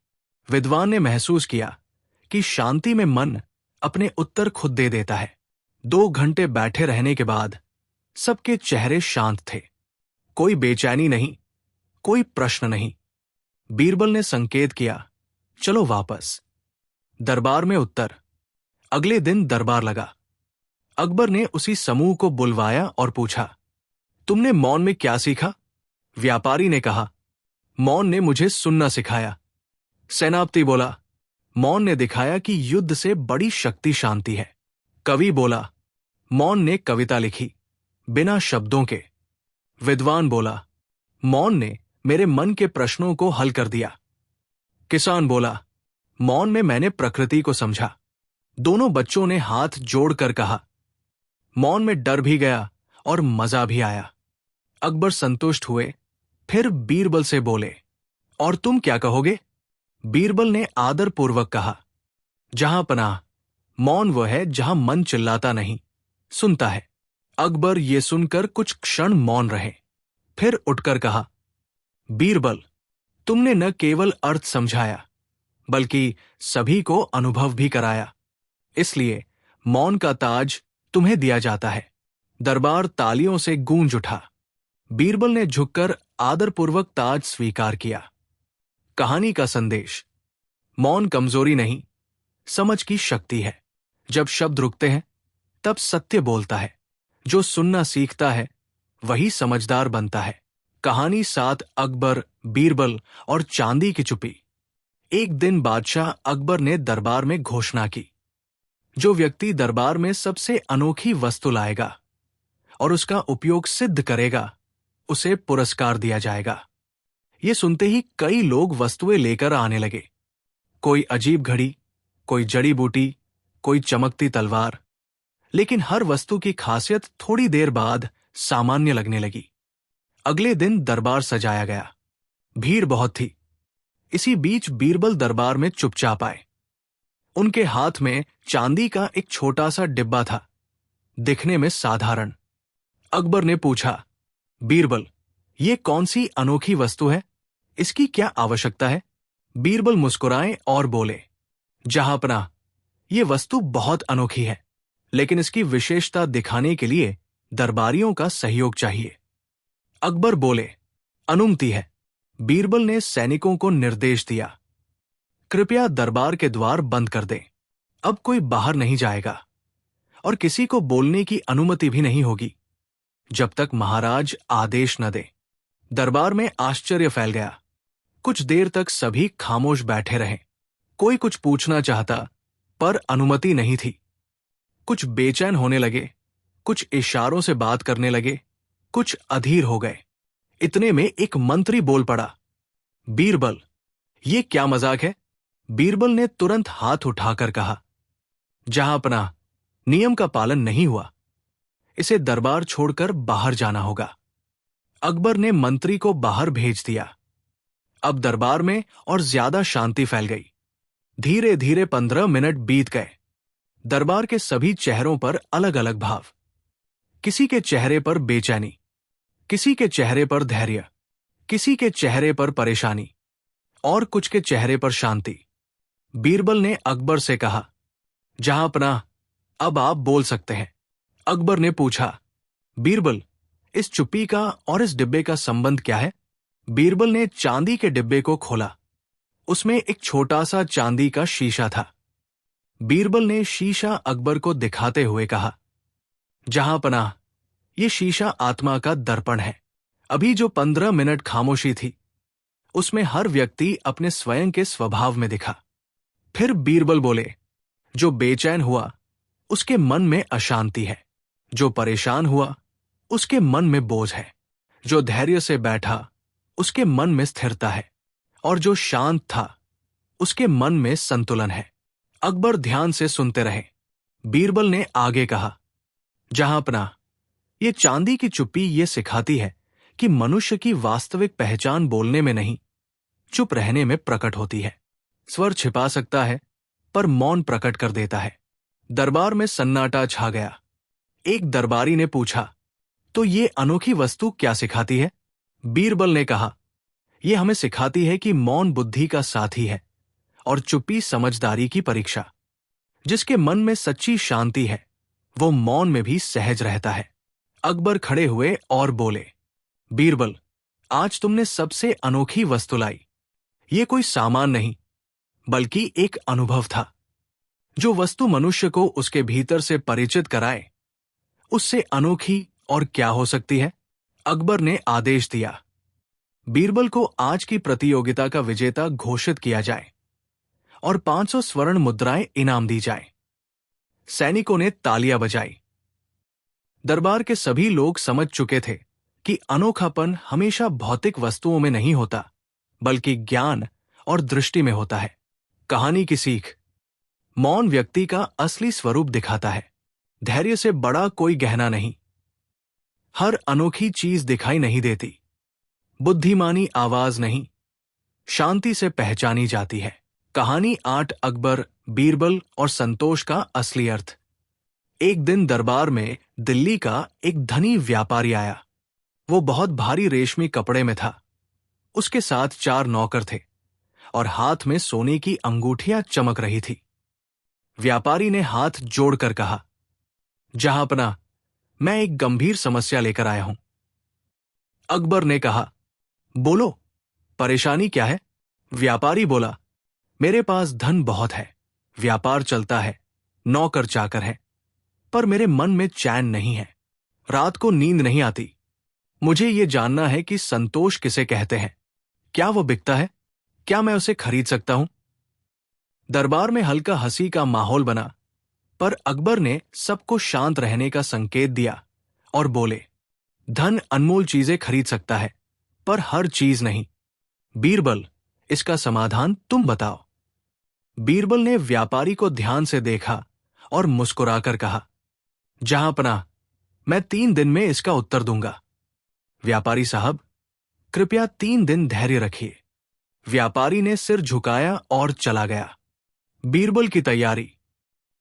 विद्वान ने महसूस किया कि शांति में मन अपने उत्तर खुद दे देता है। 2 घंटे बैठे रहने के बाद सबके चेहरे शांत थे। कोई बेचैनी नहीं, कोई प्रश्न नहीं। बीरबल ने संकेत किया, चलो वापस। दरबार में उत्तर। अगले दिन दरबार लगा। अकबर ने उसी समूह को बुलवाया और पूछा, तुमने मौन में क्या सीखा? व्यापारी ने कहा, मौन ने मुझे सुनना सिखाया। सेनापति बोला, मौन ने दिखाया कि युद्ध से बड़ी शक्ति शांति है। कवि बोला, मौन ने कविता लिखी, बिना शब्दों के। विद्वान बोला, मौन ने मेरे मन के प्रश्नों को हल कर दिया। किसान बोला, मौन में मैंने प्रकृति को समझा। दोनों बच्चों ने हाथ जोड़कर कहा, मौन में डर भी गया और मजा भी आया। अकबर संतुष्ट हुए। फिर बीरबल से बोले, और तुम क्या कहोगे? बीरबल ने आदरपूर्वक कहा, जहां पनाह, मौन वह है जहां मन चिल्लाता नहीं, सुनता है। अकबर ये सुनकर कुछ क्षण मौन रहे। फिर उठकर कहा, बीरबल, तुमने न केवल अर्थ समझाया, बल्कि सभी को अनुभव भी कराया। इसलिए मौन का ताज तुम्हें दिया जाता है। दरबार तालियों से गूंज उठा। बीरबल ने झुककर आदरपूर्वक ताज स्वीकार किया। कहानी का संदेश, मौन कमजोरी नहीं, समझ की शक्ति है। जब शब्द रुकते हैं, तब सत्य बोलता है। जो सुनना सीखता है, वही समझदार बनता है। कहानी 7 अकबर, बीरबल और चांदी की चुप्पी। एक दिन बादशाह अकबर ने दरबार में घोषणा की, जो व्यक्ति दरबार में सबसे अनोखी वस्तु लाएगा और उसका उपयोग सिद्ध करेगा, उसे पुरस्कार दिया जाएगा। ये सुनते ही कई लोग वस्तुएं लेकर आने लगे। कोई अजीब घड़ी, कोई जड़ी बूटी, कोई चमकती तलवार। लेकिन हर वस्तु की खासियत थोड़ी देर बाद सामान्य लगने लगी। अगले दिन दरबार सजाया गया। भीड़ बहुत थी। इसी बीच बीरबल दरबार में चुपचाप आए। उनके हाथ में चांदी का एक छोटा सा डिब्बा था, दिखने में साधारण। अकबर ने पूछा, बीरबल, ये कौन सी अनोखी वस्तु है? इसकी क्या आवश्यकता है? बीरबल मुस्कुराए और बोले, जहांपनाह, ये वस्तु बहुत अनोखी है, लेकिन इसकी विशेषता दिखाने के लिए दरबारियों का सहयोग चाहिए। अकबर बोले, अनुमति है। बीरबल ने सैनिकों को निर्देश दिया, कृपया दरबार के द्वार बंद कर दें। अब कोई बाहर नहीं जाएगा और किसी को बोलने की अनुमति भी नहीं होगी जब तक महाराज आदेश न दे। दरबार में आश्चर्य फैल गया। कुछ देर तक सभी खामोश बैठे रहे। कोई कुछ पूछना चाहता, पर अनुमति नहीं थी। कुछ बेचैन होने लगे, कुछ इशारों से बात करने लगे, कुछ अधीर हो गए। इतने में एक मंत्री बोल पड़ा, बीरबल, ये क्या मजाक है? बीरबल ने तुरंत हाथ उठाकर कहा, जहांपनाह, नियम का पालन नहीं हुआ। इसे दरबार छोड़कर बाहर जाना होगा। अकबर ने मंत्री को बाहर भेज दिया। अब दरबार में और ज्यादा शांति फैल गई। धीरे धीरे 15 मिनट बीत गए। दरबार के सभी चेहरों पर अलग अलग भाव। किसी के चेहरे पर बेचैनी, किसी के चेहरे पर धैर्य, किसी के चेहरे पर परेशानी और कुछ के चेहरे पर शांति। बीरबल ने अकबर से कहा, जहांपनाह, अब आप बोल सकते हैं। अकबर ने पूछा, बीरबल, इस चुप्पी का और इस डिब्बे का संबंध क्या है? बीरबल ने चांदी के डिब्बे को खोला। उसमें एक छोटा सा चांदी का शीशा था। बीरबल ने शीशा अकबर को दिखाते हुए कहा, जहांपनाह, ये शीशा आत्मा का दर्पण है। अभी जो 15 मिनट खामोशी थी, उसमें हर व्यक्ति अपने स्वयं के स्वभाव में दिखा। फिर बीरबल बोले, जो बेचैन हुआ उसके मन में अशांति है, जो परेशान हुआ उसके मन में बोझ है, जो धैर्य से बैठा उसके मन में स्थिरता है, और जो शांत था उसके मन में संतुलन है। अकबर ध्यान से सुनते रहे। बीरबल ने आगे कहा, जहांपनाह, ये चांदी की चुप्पी ये सिखाती है कि मनुष्य की वास्तविक पहचान बोलने में नहीं, चुप रहने में प्रकट होती है। स्वर छिपा सकता है, पर मौन प्रकट कर देता है। दरबार में सन्नाटा छा गया। एक दरबारी ने पूछा, तो ये अनोखी वस्तु क्या सिखाती है? बीरबल ने कहा, यह हमें सिखाती है कि मौन बुद्धि का साथी है और चुप्पी समझदारी की परीक्षा। जिसके मन में सच्ची शांति है, वो मौन में भी सहज रहता है। अकबर खड़े हुए और बोले, बीरबल, आज तुमने सबसे अनोखी वस्तु लाई। ये कोई सामान नहीं, बल्कि एक अनुभव था। जो वस्तु मनुष्य को उसके भीतर से परिचित कराए, उससे अनोखी और क्या हो सकती है? अकबर ने आदेश दिया, बीरबल को आज की प्रतियोगिता का विजेता घोषित किया जाए और 500 स्वर्ण मुद्राएं इनाम दी जाए। सैनिकों ने तालियां बजाई। दरबार के सभी लोग समझ चुके थे कि अनोखापन हमेशा भौतिक वस्तुओं में नहीं होता, बल्कि ज्ञान और दृष्टि में होता है। कहानी की सीख, मौन व्यक्ति का असली स्वरूप दिखाता है। धैर्य से बड़ा कोई गहना नहीं। हर अनोखी चीज दिखाई नहीं देती। बुद्धिमानी आवाज नहीं, शांति से पहचानी जाती है। कहानी 8 अकबर, बीरबल और संतोष का असली अर्थ। एक दिन दरबार में दिल्ली का एक धनी व्यापारी आया। वो बहुत भारी रेशमी कपड़े में था। उसके साथ 4 नौकर थे और हाथ में सोने की अंगूठियां चमक रही थी। व्यापारी ने हाथ जोड़कर कहा, जहांपनाह, मैं एक गंभीर समस्या लेकर आया हूं। अकबर ने कहा, बोलो, परेशानी क्या है? व्यापारी बोला, मेरे पास धन बहुत है, व्यापार चलता है, नौकर चाकर है, पर मेरे मन में चैन नहीं है। रात को नींद नहीं आती। मुझे ये जानना है कि संतोष किसे कहते हैं। क्या वो बिकता है? क्या मैं उसे खरीद सकता हूं? दरबार में हल्का हंसी का माहौल बना, पर अकबर ने सबको शांत रहने का संकेत दिया और बोले, धन अनमोल चीजें खरीद सकता है, पर हर चीज नहीं। बीरबल, इसका समाधान तुम बताओ। बीरबल ने व्यापारी को ध्यान से देखा और मुस्कुराकर कहा, जहांपनाह, मैं 3 दिन में इसका उत्तर दूंगा। व्यापारी साहब, कृपया 3 दिन धैर्य रखिए। व्यापारी ने सिर झुकाया और चला गया। बीरबल की तैयारी।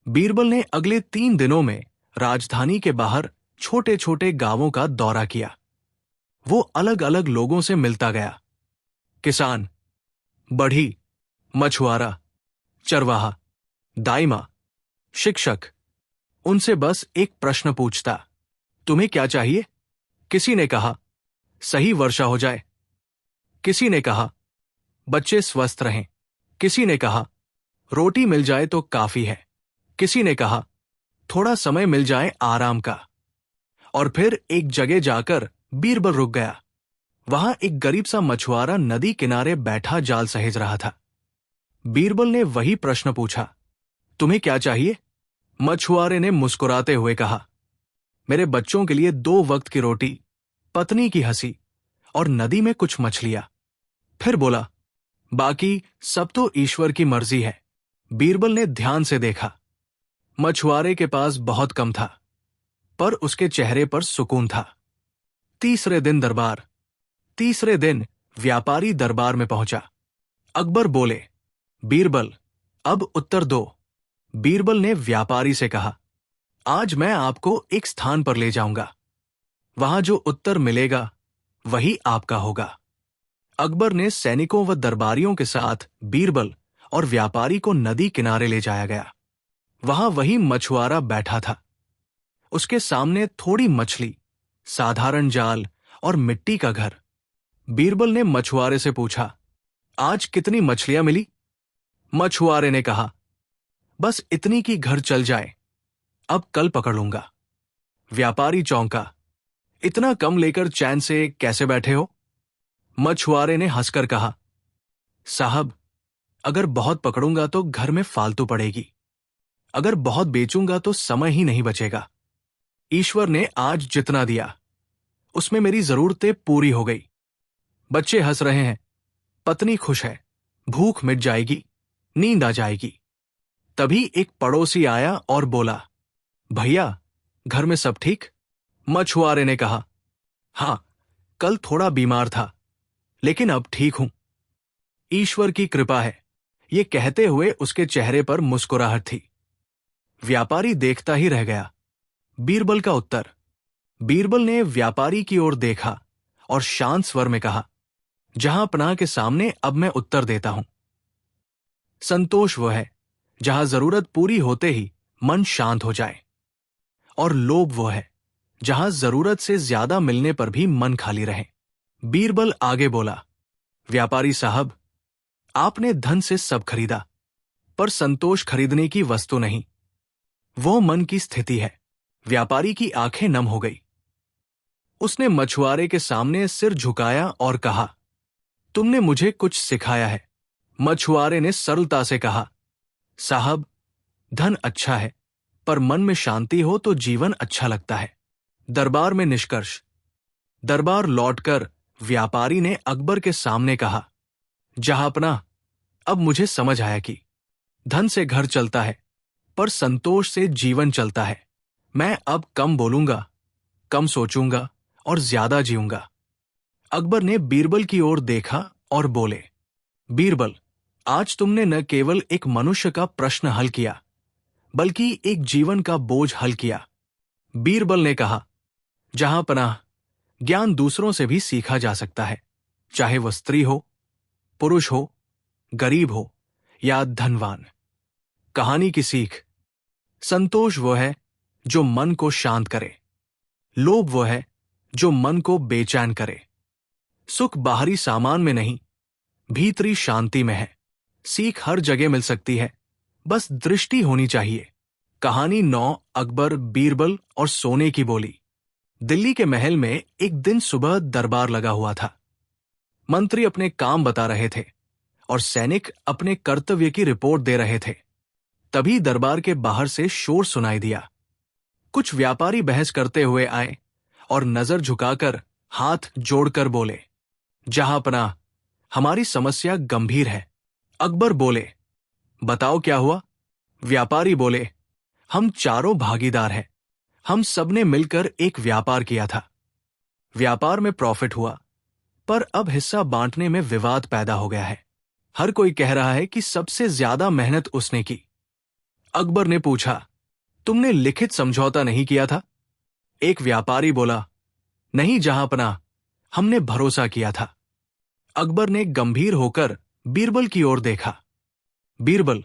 बीरबल ने अगले 3 दिनों में राजधानी के बाहर छोटे छोटे गांवों का दौरा किया। वो अलग अलग लोगों से मिलता गया। किसान, बढ़ी, मछुआरा, चरवाहा, दाईमा, शिक्षक उनसे बस एक प्रश्न पूछता, तुम्हें क्या चाहिए? किसी ने कहा, सही वर्षा हो जाए। किसी ने कहा, बच्चे स्वस्थ रहें। किसी ने कहा, रोटी मिल जाए तो काफी है। किसी ने कहा, थोड़ा समय मिल जाए आराम का। और फिर एक जगह जाकर बीरबल रुक गया। वहां एक गरीब सा मछुआरा नदी किनारे बैठा जाल सहेज रहा था। बीरबल ने वही प्रश्न पूछा, तुम्हें क्या चाहिए? मछुआरे ने मुस्कुराते हुए कहा, मेरे बच्चों के लिए 2 वक्त की रोटी, पत्नी की हंसी और नदी में कुछ मछलियां। फिर बोला, बाकी सब तो ईश्वर की मर्जी है। बीरबल ने ध्यान से देखा। मछुआरे के पास बहुत कम था, पर उसके चेहरे पर सुकून था। तीसरे दिन व्यापारी दरबार में पहुंचा। अकबर बोले, बीरबल, अब उत्तर दो। बीरबल ने व्यापारी से कहा, आज मैं आपको एक स्थान पर ले जाऊंगा। वहां जो उत्तर मिलेगा वही आपका होगा। अकबर ने सैनिकों व दरबारियों के साथ बीरबल और व्यापारी को नदी किनारे ले जाया गया। वहां वही मछुआरा बैठा था। उसके सामने थोड़ी मछली, साधारण जाल और मिट्टी का घर। बीरबल ने मछुआरे से पूछा, आज कितनी मछलियां मिली? मछुआरे ने कहा, बस इतनी कि घर चल जाए, अब कल पकड़ लूंगा। व्यापारी चौंका, इतना कम लेकर चैन से कैसे बैठे हो? मछुआरे ने हंसकर कहा, साहब, अगर बहुत पकड़ूंगा तो घर में फालतू पड़ेगी। अगर बहुत बेचूंगा तो समय ही नहीं बचेगा। ईश्वर ने आज जितना दिया उसमें मेरी जरूरतें पूरी हो गई। बच्चे हंस रहे हैं, पत्नी खुश है, भूख मिट जाएगी, नींद आ जाएगी। तभी एक पड़ोसी आया और बोला, भैया, घर में सब ठीक? मछुआरे ने कहा, हां, कल थोड़ा बीमार था, लेकिन अब ठीक हूं। ईश्वर की कृपा है। ये कहते हुए उसके चेहरे पर मुस्कुराहट थी। व्यापारी देखता ही रह गया। बीरबल का उत्तर। बीरबल ने व्यापारी की ओर देखा और शांत स्वर में कहा, जहां पनाह के सामने अब मैं उत्तर देता हूं। संतोष वो है जहां जरूरत पूरी होते ही मन शांत हो जाए, और लोभ वो है जहां जरूरत से ज्यादा मिलने पर भी मन खाली रहे। बीरबल आगे बोला, व्यापारी साहब, आपने धन से सब खरीदा, पर संतोष खरीदने की वस्तु नहीं, वो मन की स्थिति है। व्यापारी की आंखें नम हो गई। उसने मछुआरे के सामने सिर झुकाया और कहा, तुमने मुझे कुछ सिखाया है। मछुआरे ने सरलता से कहा, साहब, धन अच्छा है, पर मन में शांति हो तो जीवन अच्छा लगता है। दरबार में निष्कर्ष। दरबार लौटकर व्यापारी ने अकबर के सामने कहा, जहांपनाह, अब मुझे समझ आया कि धन से घर चलता है, पर संतोष से जीवन चलता है। मैं अब कम बोलूंगा, कम सोचूंगा और ज्यादा जीऊंगा। अकबर ने बीरबल की ओर देखा और बोले, बीरबल, आज तुमने न केवल एक मनुष्य का प्रश्न हल किया, बल्कि एक जीवन का बोझ हल किया। बीरबल ने कहा, जहांपनाह, ज्ञान दूसरों से भी सीखा जा सकता है, चाहे वह स्त्री हो, पुरुष हो, गरीब हो या धनवान। कहानी की सीख। संतोष वो है जो मन को शांत करे। लोभ वो है जो मन को बेचैन करे। सुख बाहरी सामान में नहीं, भीतरी शांति में है। सीख हर जगह मिल सकती है, बस दृष्टि होनी चाहिए। कहानी 9, अकबर, बीरबल और सोने की बोली। दिल्ली के महल में एक दिन सुबह दरबार लगा हुआ था। मंत्री अपने काम बता रहे थे और सैनिक अपने कर्तव्य की रिपोर्ट दे रहे थे। तभी दरबार के बाहर से शोर सुनाई दिया। कुछ व्यापारी बहस करते हुए आए और नजर झुकाकर हाथ जोड़कर बोले, जहांपनाह, हमारी समस्या गंभीर है। अकबर बोले, बताओ क्या हुआ? व्यापारी बोले, हम चारों भागीदार हैं। हम सबने मिलकर एक व्यापार किया था। व्यापार में प्रॉफिट हुआ, पर अब हिस्सा बांटने में विवाद पैदा हो गया है। हर कोई कह रहा है कि सबसे ज्यादा मेहनत उसने की। अकबर ने पूछा, तुमने लिखित समझौता नहीं किया था? एक व्यापारी बोला, नहीं जहांपनाह, हमने भरोसा किया था। अकबर ने गंभीर होकर बीरबल की ओर देखा। बीरबल,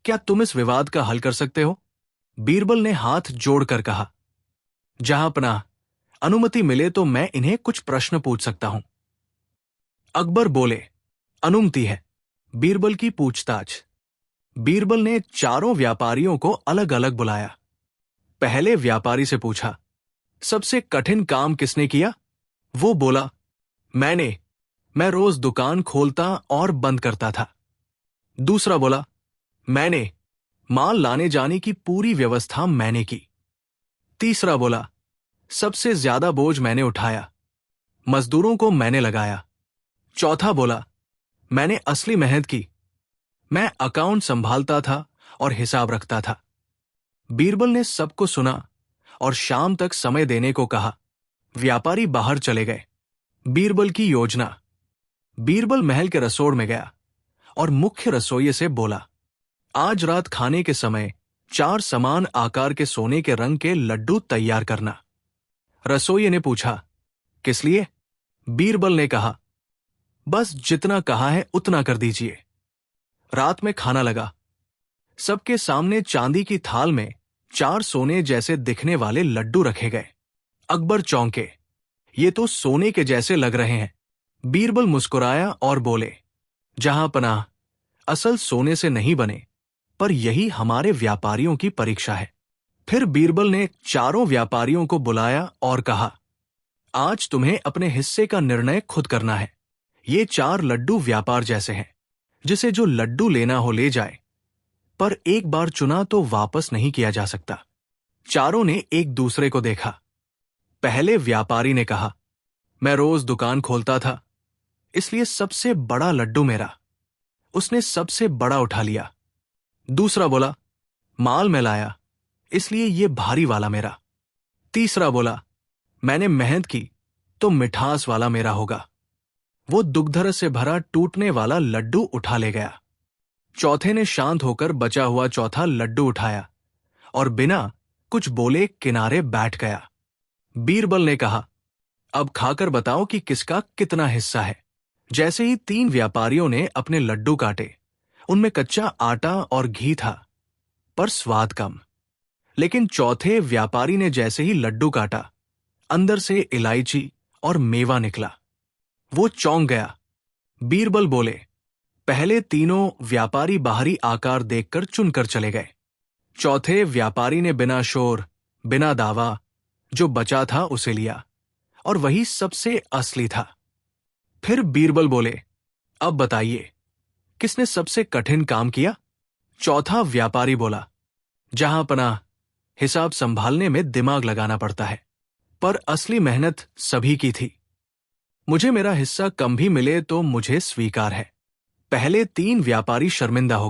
क्या तुम इस विवाद का हल कर सकते हो? बीरबल ने हाथ जोड़कर कहा, जहांपनाह, अनुमति मिले तो मैं इन्हें कुछ प्रश्न पूछ सकता हूं। अकबर बोले, अनुमति है। बीरबल की पूछताछ। बीरबल ने चारों व्यापारियों को अलग अलग बुलाया। पहले व्यापारी से पूछा, सबसे कठिन काम किसने किया? वो बोला, मैंने। मैं रोज दुकान खोलता और बंद करता था। दूसरा बोला, मैंने। माल लाने जाने की पूरी व्यवस्था मैंने की। तीसरा बोला, सबसे ज्यादा बोझ मैंने उठाया। मजदूरों को मैंने लगाया। चौथा बोला, मैंने असली मेहनत की। मैं अकाउंट संभालता था और हिसाब रखता था। बीरबल ने सबको सुना और शाम तक समय देने को कहा। व्यापारी बाहर चले गए। बीरबल की योजना। बीरबल महल के रसोड़ में गया और मुख्य रसोइये से बोला, आज रात खाने के समय 4 समान आकार के सोने के रंग के लड्डू तैयार करना। रसोइये ने पूछा, किस लिए? बीरबल ने कहा, बस जितना कहा है उतना कर दीजिए। रात में खाना लगा। सबके सामने चांदी की थाल में 4 सोने जैसे दिखने वाले लड्डू रखे गए। अकबर चौंके, ये तो सोने के जैसे लग रहे हैं। बीरबल मुस्कुराया और बोले, जहांपनाह, असल सोने से नहीं बने, पर यही हमारे व्यापारियों की परीक्षा है। फिर बीरबल ने चारों व्यापारियों को बुलाया और कहा, आज तुम्हें अपने हिस्से का निर्णय खुद करना है। ये 4 लड्डू व्यापार जैसे हैं, जिसे जो लड्डू लेना हो ले जाए, पर एक बार चुना तो वापस नहीं किया जा सकता। चारों ने एक दूसरे को देखा। पहले व्यापारी ने कहा, मैं रोज दुकान खोलता था, इसलिए सबसे बड़ा लड्डू मेरा। उसने सबसे बड़ा उठा लिया। दूसरा बोला, माल मैं लाया, इसलिए ये भारी वाला मेरा। तीसरा बोला, मैंने मेहनत की, तो मिठास वाला मेरा होगा। वो दुग्धरस से भरा टूटने वाला लड्डू उठा ले गया। चौथे ने शांत होकर बचा हुआ चौथा लड्डू उठाया और बिना कुछ बोले किनारे बैठ गया। बीरबल ने कहा, अब खाकर बताओ कि किसका कितना हिस्सा है। जैसे ही 3 व्यापारियों ने अपने लड्डू काटे, उनमें कच्चा आटा और घी था, पर स्वाद कम। लेकिन चौथे व्यापारी ने जैसे ही लड्डू काटा, अंदर से इलायची और मेवा निकला। वो चौंक गया। बीरबल बोले, पहले तीनों व्यापारी बाहरी आकार देखकर चुनकर चले गए। चौथे व्यापारी ने बिना शोर, बिना दावा, जो बचा था उसे लिया, और वही सबसे असली था। फिर बीरबल बोले, अब बताइए, किसने सबसे कठिन काम किया? चौथा व्यापारी बोला, जहांपनाह, हिसाब संभालने में दिमाग लगाना पड़ता है, पर असली मेहनत सभी की थी। मुझे मेरा हिस्सा कम भी मिले तो मुझे स्वीकार है। पहले 3 व्यापारी शर्मिंदा हो गए।